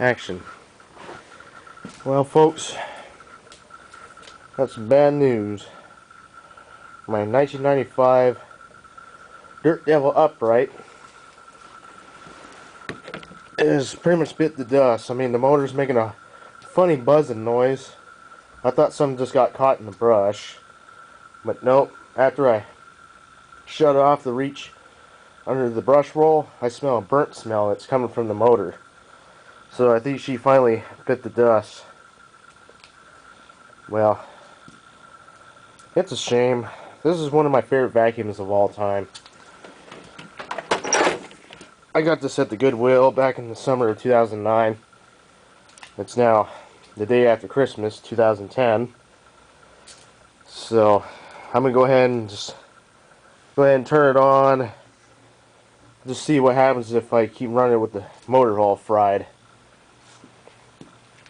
Action. Well, folks, that's bad news. My 1995 Dirt Devil upright is pretty much bit the dust. I mean, the motor's making a funny buzzing noise. I thought something just got caught in the brush, but nope. After I shut off the reach under the brush roll, I smell a burnt smell that's coming from the motor. So I think she finally bit the dust. Well, it's a shame. This is one of my favorite vacuums of all time. I got this at the Goodwill back in the summer of 2009. It's now the day after Christmas, 2010. So I'm gonna go ahead and turn it on. Just see what happens if I keep running with the motor all fried.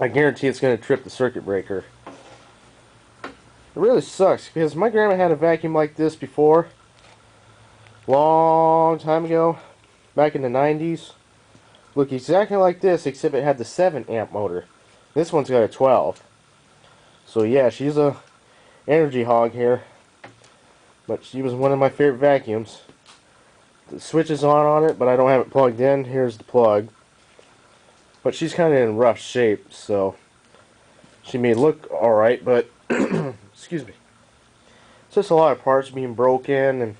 I guarantee it's gonna trip the circuit breaker. It really sucks because my grandma had a vacuum like this before, long time ago, back in the 90s. Look exactly like this, except it had the 7 amp motor. This one's got a 12. So yeah, she's a energy hog here, but she was one of my favorite vacuums. The switch is on it, but I don't have it plugged in. Here's the plug. But she's kind of in rough shape, so she may look alright, but excuse me. It's just a lot of parts being broken, and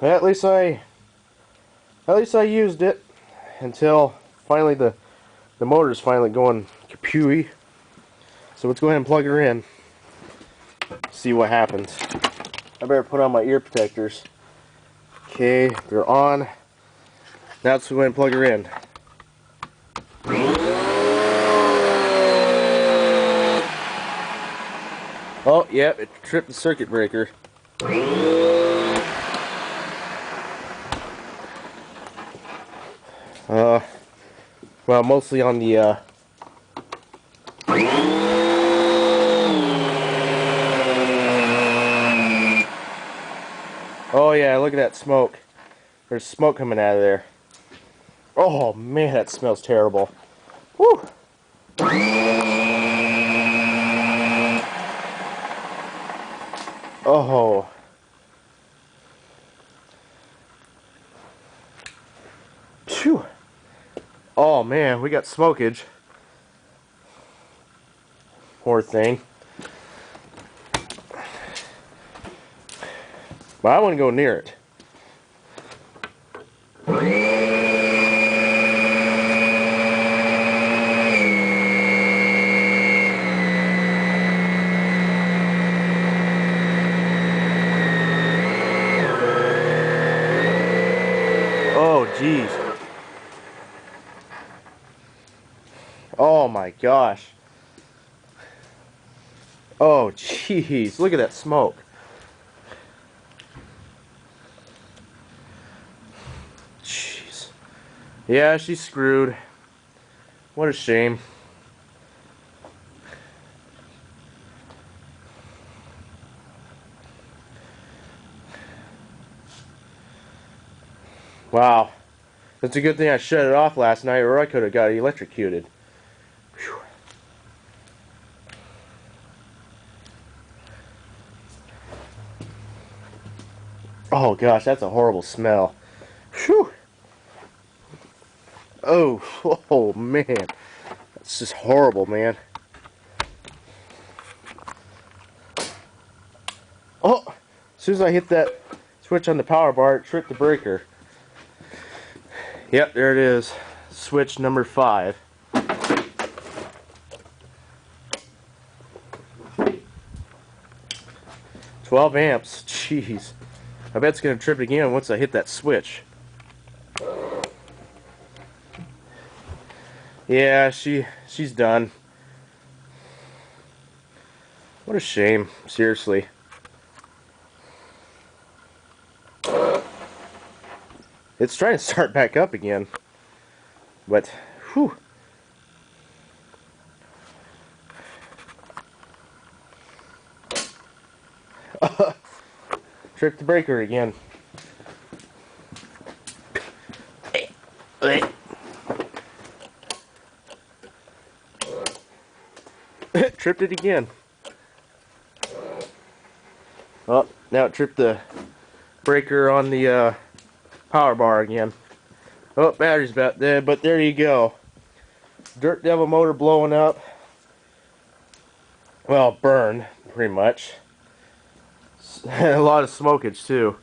at least I used it until finally the motor's finally going kapooey. So let's go ahead and plug her in. See what happens. I better put on my ear protectors. Okay, they're on. Now let's go ahead and plug her in. Oh, yep, it tripped the circuit breaker. Well, mostly on the oh yeah, look at that smoke. There's smoke coming out of there. Oh man, that smells terrible. Whew. Oh. Phew. Oh man, we got smokage. Poor thing. But I wouldn't go near it. Oh jeez. Oh my gosh. Oh jeez, look at that smoke. Jeez. Yeah, she's screwed. What a shame. Wow. It's a good thing I shut it off last night, or I could have got electrocuted. Whew. Oh gosh, that's a horrible smell. Whew. Oh, oh man. That's just horrible, man. Oh, as soon as I hit that switch on the power bar, it tripped the breaker. Yep, there it is. Switch number 5. $12 amps. Jeez. I bet it's going to trip again once I hit that switch. Yeah, she's done. What a shame, seriously. It's trying to start back up again. But, whew. Tripped the breaker again. tripped it again. Oh, now it tripped the breaker on the power bar again. Oh, battery's about dead, but there you go. Dirt Devil motor blowing up. Well, burned, pretty much. A lot of smokage, too.